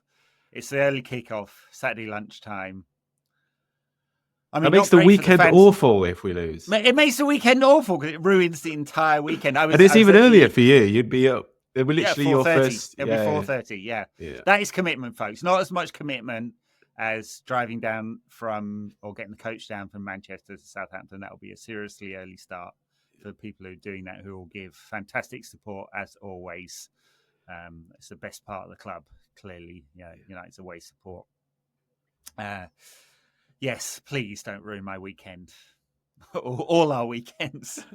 it's the early kickoff, Saturday lunchtime. I mean, that makes the weekend awful if we lose. It makes the weekend awful because it ruins the entire weekend. And it's even earlier for you. You'd be up. It would literally your first. It'll be 4:30. Yeah, that is commitment, folks. Not as much commitment as driving down from or getting the coach down from Manchester to Southampton. That will be a seriously early start for people who are doing that, who will give fantastic support as always. It's the best part of the club, clearly. United's away support. Yes, please don't ruin my weekend. All our weekends.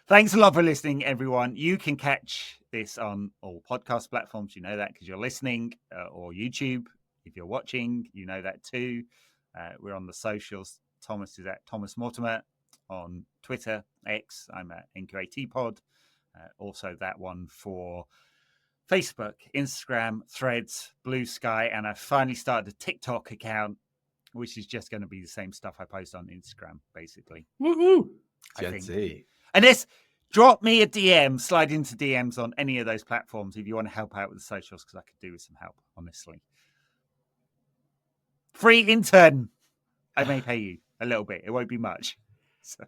Thanks a lot for listening, everyone. You can catch this on all podcast platforms. You know that because you're listening, or YouTube. If you're watching, you know that too. We're on the socials. Thomas is at Thomas Mortimer on Twitter, X. I'm at NQATpod. Also that one for Facebook, Instagram, Threads, Blue Sky, and I finally started a TikTok account, which is just going to be the same stuff I post on Instagram, basically. Woohoo! Gen Z. And this, drop me a DM, slide into DMs on any of those platforms if you want to help out with the socials, because I could do with some help, honestly. Free intern. I may pay you a little bit. It won't be much. So,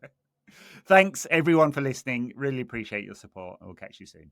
thanks, everyone, for listening. Really appreciate your support, and we'll catch you soon.